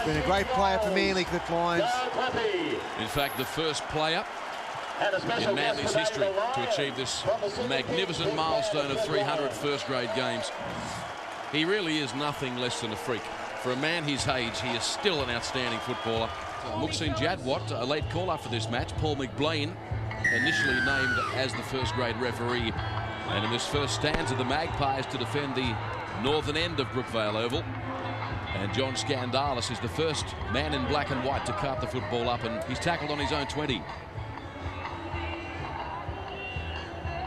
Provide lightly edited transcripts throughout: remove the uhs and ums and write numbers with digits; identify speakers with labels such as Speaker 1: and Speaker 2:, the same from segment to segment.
Speaker 1: Been a great player for Manly, Cliff Lyons.
Speaker 2: In fact, the first player in Manly's history to achieve this magnificent milestone of 300 first-grade games. He really is nothing less than a freak. For a man his age, he is still an outstanding footballer. Muxin Jadwat, a late call-up for this match. Paul McBlain, initially named as the first-grade referee. And in this first stanza, the Magpies to defend the northern end of Brookvale Oval. And John Scandalis is the first man in black and white to cart the football up, and he's tackled on his own 20.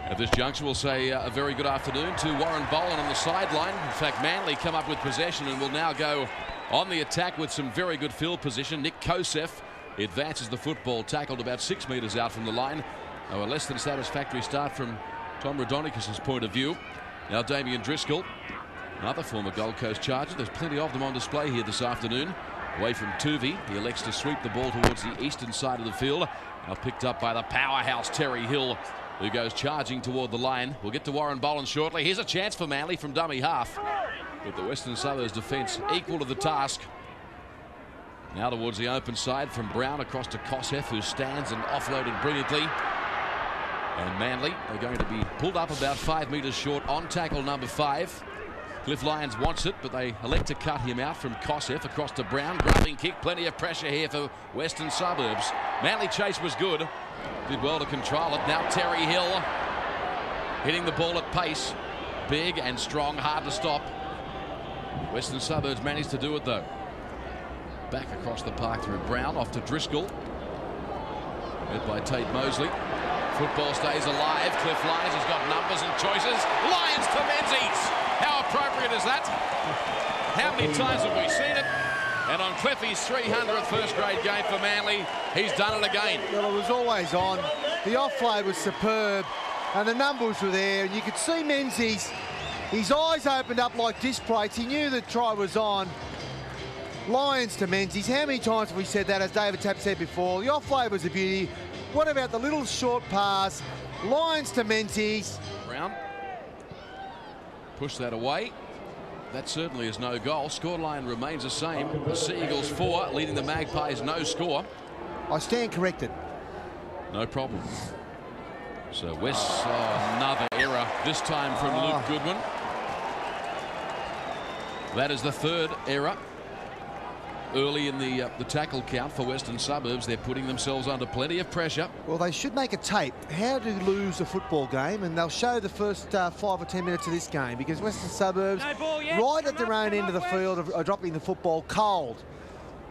Speaker 2: At this juncture, we'll say a very good afternoon to Warren Boland on the sideline. In fact, Manly come up with possession and will now go on the attack with some very good field position. Nick Kosef advances the football, tackled about 6 metres out from the line. A less than satisfactory start from Tom Rodonicus' point of view. Now Damien Driscoll, another former Gold Coast Charger. There's plenty of them on display here this afternoon. Away from Tuvey, he elects to sweep the ball towards the eastern side of the field. Now picked up by the powerhouse Terry Hill, who goes charging toward the line. We'll get to Warren Boland shortly. Here's a chance for Manly from dummy half, with the Western Suburbs defence equal to the task. Now towards the open side from Brown across to Kosef, who stands and offloaded brilliantly. And Manly are going to be pulled up about 5 metres short on tackle number 5. Cliff Lyons wants it, but they elect to cut him out from Kosef across to Brown. Grabbing kick, plenty of pressure here for Western Suburbs. Manly chase was good. Did well to control it. Now Terry Hill hitting the ball at pace. Big and strong, hard to stop. Western Suburbs managed to do it though. Back across the park through Brown, off to Driscoll. Led by Tate Mosley. Football stays alive. Cliff Lyons has got numbers and choices. Lyons to Menzies. How appropriate is that? How many times have we seen it? And on Cliffy's 300th first-grade game for Manly, he's done it again.
Speaker 1: Well, it was always on. The offload was superb, and the numbers were there. And you could see Menzies, his eyes opened up like disc plates. He knew the try was on. Lyons to Menzies. How many times have we said that, as David Tapp said before? The offload was a beauty. What about the little short pass? Lyons to Menzies.
Speaker 2: Brown. Push that away. That certainly is no goal. Scoreline remains the same. The Seagulls 4, leading the Magpies no score.
Speaker 1: I stand corrected.
Speaker 2: No problem. So West, another error, this time from Luke Goodwin. That is the third error early in the tackle count for Western Suburbs. They're putting themselves under plenty of pressure.
Speaker 1: Well, they should make a tape how to lose a football game, and they'll show the first 5 or 10 minutes of this game, because Western Suburbs, right at their own end of the field, are dropping the football cold.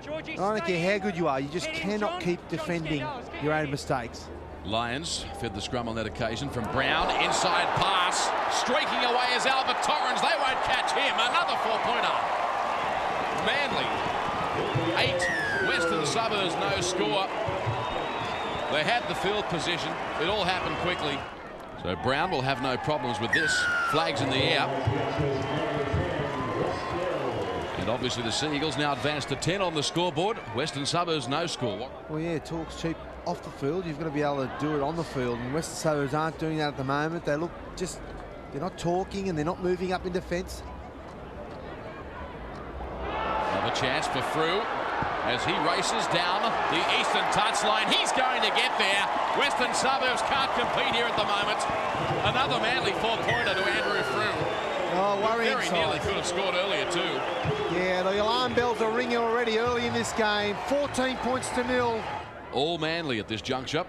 Speaker 1: I don't care how good you are, you just cannot keep defending your own mistakes.
Speaker 2: Lyons fed the scrum on that occasion from Brown. Inside pass. Streaking away is Albert Torrens. They won't catch him. Another 4-pointer. Manly 8, Western Suburbs no score. They had the field position. It all happened quickly. So Brown will have no problems with this. Flags in the air. And obviously the Seagulls now advance to 10 on the scoreboard. Western Suburbs no score.
Speaker 1: Well, yeah, talk's cheap off the field. You've got to be able to do it on the field. And Western Suburbs aren't doing that at the moment. They look just, they're not talking and they're not moving up in defence.
Speaker 2: Another chance for Frew as he races down the eastern touchline. He's going to get there. Western Suburbs can't compete here at the moment. Another Manly 4-pointer to Andrew Frew.
Speaker 1: Oh, worrying
Speaker 2: Very nearly could have scored earlier too. Yeah,
Speaker 1: the alarm bells are ringing already early in this game. 14 points to 0.
Speaker 2: All Manly at this juncture.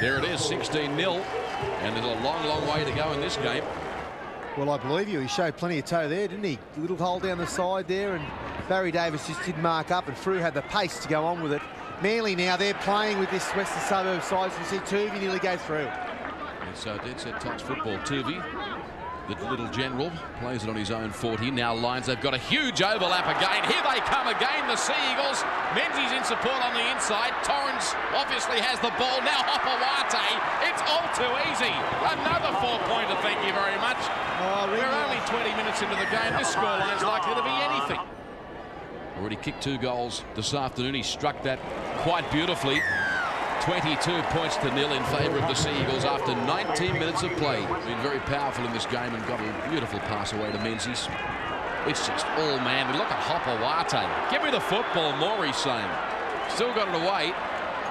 Speaker 2: There it is, 16-0. And there's a long, long way to go in this game.
Speaker 1: Well, I believe you. He showed plenty of toe there, didn't he? A little hole down the side there, and Barry Davis just didn't mark up, and Frew had the pace to go on with it. Manly now, they're playing with this Western Suburbs side. So you see Tuvey nearly go through.
Speaker 2: It's dead set touch football. Tuvey, the little general, plays it on his own 40. Now Lyons, they've got a huge overlap again. Here they come again, the Seagulls. Menzies in support on the inside. Torrens obviously has the ball. Now Hopawate. It's all too easy. Another 4-pointer, thank you very much. We're only 20 minutes into the game. This scoreline's likely to be anything. Already kicked 2 goals this afternoon. He struck that quite beautifully. 22 points to 0 in favour of the Seagulls after 19 minutes of play. Been very powerful in this game and got a beautiful pass away to Menzies. It's just all Manly. Look at Hopawate. Give me the football more, he's saying. Still got it away.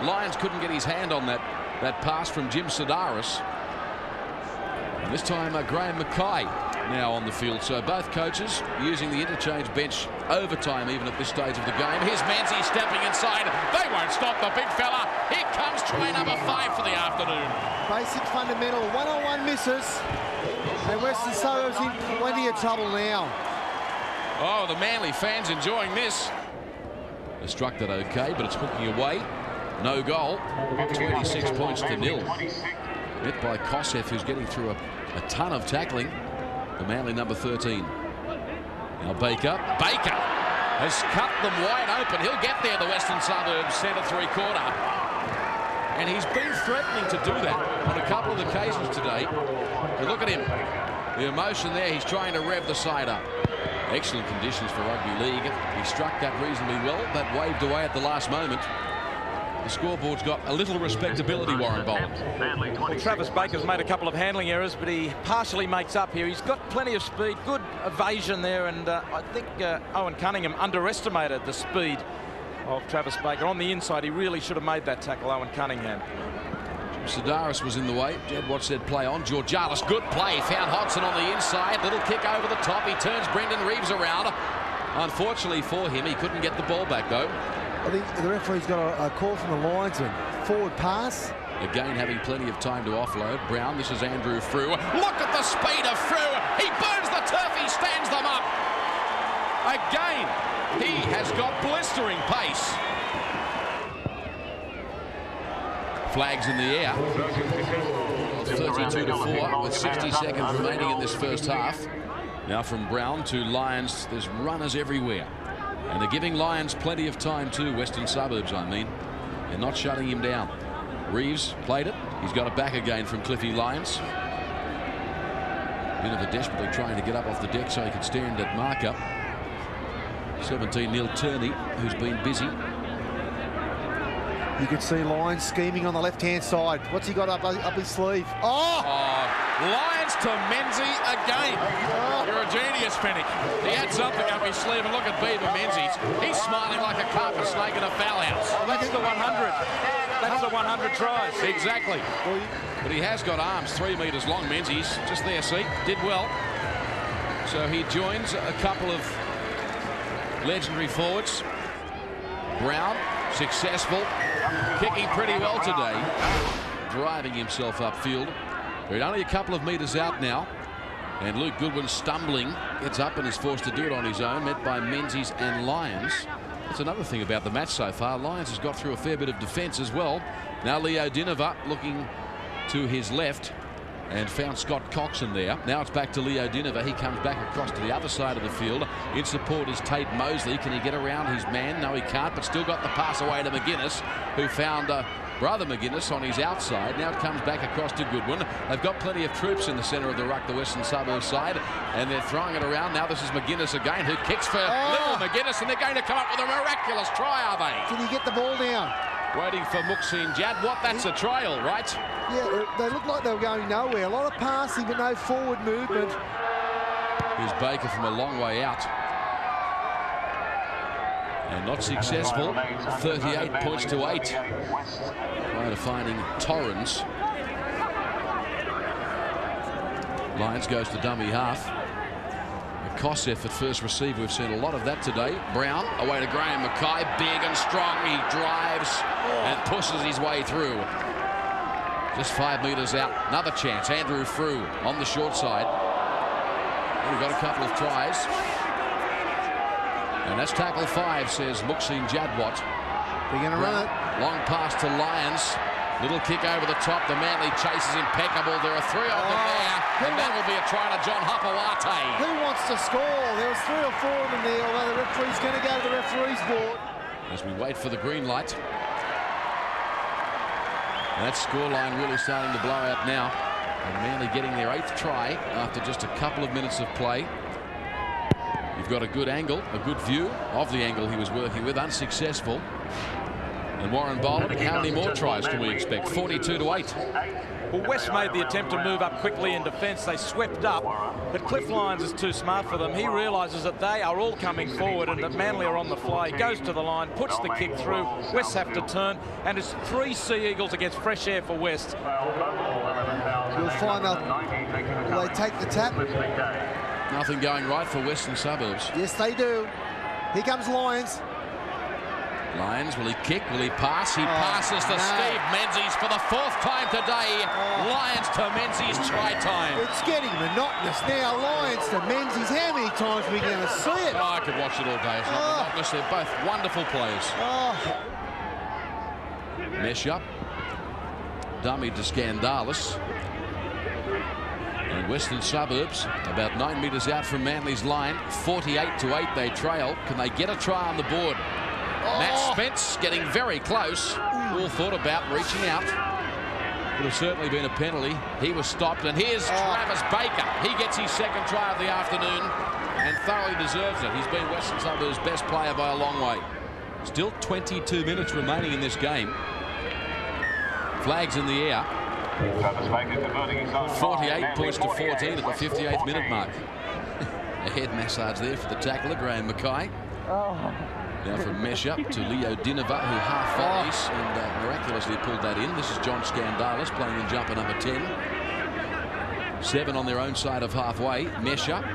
Speaker 2: Lyons couldn't get his hand on that pass from Jim Sidaris. And this time Graham Mackay now on the field. So both coaches using the interchange bench overtime even at this stage of the game. Here's Menzies stepping inside. They won't stop the big fella. Here comes try number 5 for the afternoon.
Speaker 1: Basic fundamental one-on-one misses. And Western Suburbs in plenty of trouble now.
Speaker 2: Oh, the Manly fans enjoying this. They struck that okay, but it's hooking away. No goal. 26 points to 0. Hit by Kosef, who's getting through a ton of tackling. The Manly number 13. Now Baker. Baker has cut them wide open. He'll get there, the Western Suburbs centre 3/4. And he's been threatening to do that on a couple of occasions today. But look at him. The emotion there. He's trying to rev the side up. Excellent conditions for rugby league. He struck that reasonably well, but waved away at the last moment. The scoreboard's got a little respectability, Warren Boland.
Speaker 3: Well, Travis Baker's made a couple of handling errors, but he partially makes up here. He's got plenty of speed, good evasion there, and I think Owen Cunningham underestimated the speed of Travis Baker. On the inside, he really should have made that tackle, Owen Cunningham.
Speaker 2: Sidaris was in the way. Jed Watt said play on. Georgialis, good play. Found Hodgson on the inside. Little kick over the top. He turns Brendan Reeves around. Unfortunately for him, he couldn't get the ball back, though.
Speaker 1: I think the referee's got a call from the linesman. Forward pass.
Speaker 2: Again, having plenty of time to offload. Brown, this is Andrew Frew. Look at the speed of Frew. He burns the turf. He stands them up. Again, he has got blistering pace. Flags in the air. 32-4 with 60 seconds remaining in this first half. Now from Brown to Lyons. There's runners everywhere. And they're giving Lyons plenty of time too, Western Suburbs, I mean. They're not shutting him down. Reeves played it. He's got it back again from Cliffy Lyons. Vinever desperately trying to get up off the deck so he could stand at marker. 17-0 Turney, who's been busy.
Speaker 1: You can see Lyons scheming on the left-hand side. What's he got up his sleeve?
Speaker 2: Lyons to Menzies again. You're a genius, Fennick. He had something up his sleeve, and look at Beaver Menzies. He's smiling like a carpet snake in a foul house.
Speaker 3: Oh, that's the 100. That's the 100 tries.
Speaker 2: Exactly. But he has got arms 3 metres long, Menzies. Just there, see? Did well. So he joins a couple of legendary forwards. Brown, successful. Kicking pretty well today. Driving himself upfield. They're only a couple of metres out now. And Luke Goodwin stumbling. Gets up and is forced to do it on his own. Met by Menzies and Lyons. That's another thing about the match so far. Lyons has got through a fair bit of defence as well. Now Leo Dinova looking to his left. And found Scott Coxon there. Now it's back to Leo Dinova. He comes back across to the other side of the field. In support is Tate Mosley. Can he get around his man? No, he can't, but still got the pass away to McGuinness, who found brother McGuinness on his outside. Now it comes back across to Goodwin. They've got plenty of troops in the centre of the ruck, the Western Suburbs side, and they're throwing it around. Now this is McGuinness again, who kicks for little McGuinness, and they're going to come up with a miraculous try, are they?
Speaker 1: Did he get the ball down?
Speaker 2: Waiting for Muxin Jadwat. That's a trail, right?
Speaker 1: Yeah, they looked like they were going nowhere. A lot of passing, but no forward movement.
Speaker 2: Here's Baker from a long way out. And not successful. 38 points to 8. Prior to finding Torrens. Lyons goes to dummy half. Kosef at first receiver. We've seen a lot of that today. Brown away to Graham Mackay. Big and strong. He drives and pushes his way through. Just 5 metres out. Another chance. Andrew Frew on the short side. We've got a couple of tries. And that's tackle 5, says Muxin Jadwat.
Speaker 1: They're going to run it.
Speaker 2: Long pass to Lyons. Little kick over the top. The Manly chase is impeccable. There are 3 of them there. And that will be a try to John Hopawate.
Speaker 1: Who wants to score? There was 3 or 4 of them there, although the referee's going to go to the referee's board.
Speaker 2: As we wait for the green light. And that scoreline really starting to blow out now. And Manly getting their 8th try after just a couple of minutes of play. You've got a good angle, a good view of the angle he was working with. Unsuccessful. And Warren Boland, how many more tries can we expect? 42 to 8.
Speaker 3: Well, West made the attempt to move up quickly in defence. They swept up, but Cliff Lyons is too smart for them. He realises that they are all coming forward and that Manly are on the fly. He goes to the line, puts the kick through. West have to turn, and it's 3 Sea Eagles against fresh air for West.
Speaker 1: You'll find out, will they take the tap?
Speaker 2: Nothing going right for Western Suburbs.
Speaker 1: Yes, they do. Here comes Lyons.
Speaker 2: Lyons, will he kick? Will he pass? He passes to Steve Menzies for the 4th time today. Lyons to Menzies, try time.
Speaker 1: It's getting monotonous now. Lyons to Menzies. How many times are we going to see it?
Speaker 2: I could watch it all day. It's not monotonous. They're both wonderful players. Mesh up. Dummy to Scandalis. And Western Suburbs about 9 metres out from Manly's line. 48-8 they trail. Can they get a try on the board? Matt Spence getting very close. All thought about reaching out. Would have certainly been a penalty. He was stopped, and here's Travis Baker. He gets his 2nd try of the afternoon and thoroughly deserves it. He's been Western Suburbs' best player by a long way. Still 22 minutes remaining in this game. Flags in the air. 48 points to 14 at the 58th minute mark. A head massage there for the tackler, Graham Mackay. Now from Mesh up to Leo Dinova, who half volleys and miraculously pulled that in. This is John Scandalis playing in jumper number 10. 7 on their own side of halfway. Mesh up.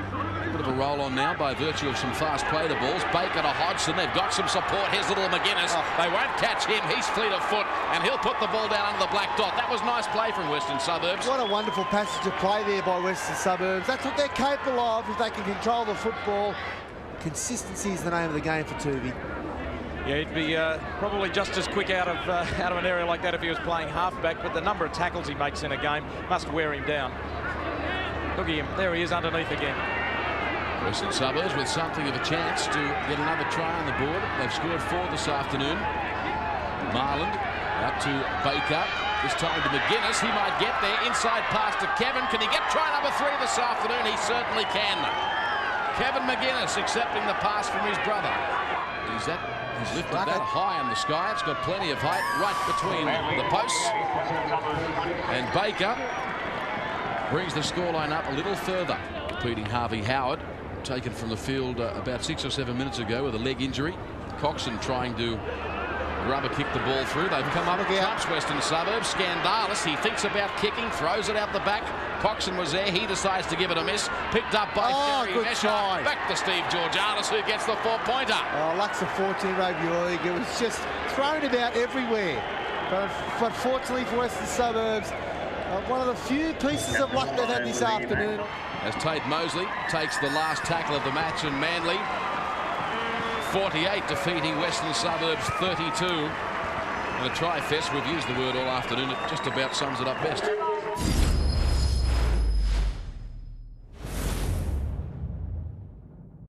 Speaker 2: Bit of a roll on now by virtue of some fast play. The ball's Baker to Hodgson. They've got some support. Here's little McGuinness. They won't catch him. He's fleet of foot, and he'll put the ball down under the black dot. That was nice play from Western Suburbs.
Speaker 1: What a wonderful passage of play there by Western Suburbs. That's what they're capable of if they can control the football. Consistency is the name of the game for Tuvey.
Speaker 3: Yeah, he'd be probably just as quick out of an area like that if he was playing halfback, but the number of tackles he makes in a game must wear him down. Look at him. There he is underneath again.
Speaker 2: Western Suburbs with something of a chance to get another try on the board. They've scored 4 this afternoon. Marland out to Baker. This time to McGuinness. He might get there. Inside pass to Kevin. Can he get try number 3 this afternoon? He certainly can. Kevin McGuinness accepting the pass from his brother. He's lifted that high in the sky. It's got plenty of height right between the posts. And Baker brings the scoreline up a little further. Competing Harvey Howard, taken from the field about 6 or 7 minutes ago with a leg injury. Coxon trying to rubber kick the ball through. They've come up against Western Suburbs. Scandalis, he thinks about kicking, throws it out the back. Coxon was there. He decides to give it a miss. Picked up by Jerry Mesher. Back to Steve Georgiadis, who gets the 4-pointer.
Speaker 1: Luck's a 14 rugby league. It was just thrown about everywhere. But fortunately for Western Suburbs, one of the few pieces of luck they've had this afternoon.
Speaker 2: As Tate Mosley takes the last tackle of the match, and Manly 48 defeating Western Suburbs 32. And a try fest, we've used the word all afternoon, it just about sums it up best.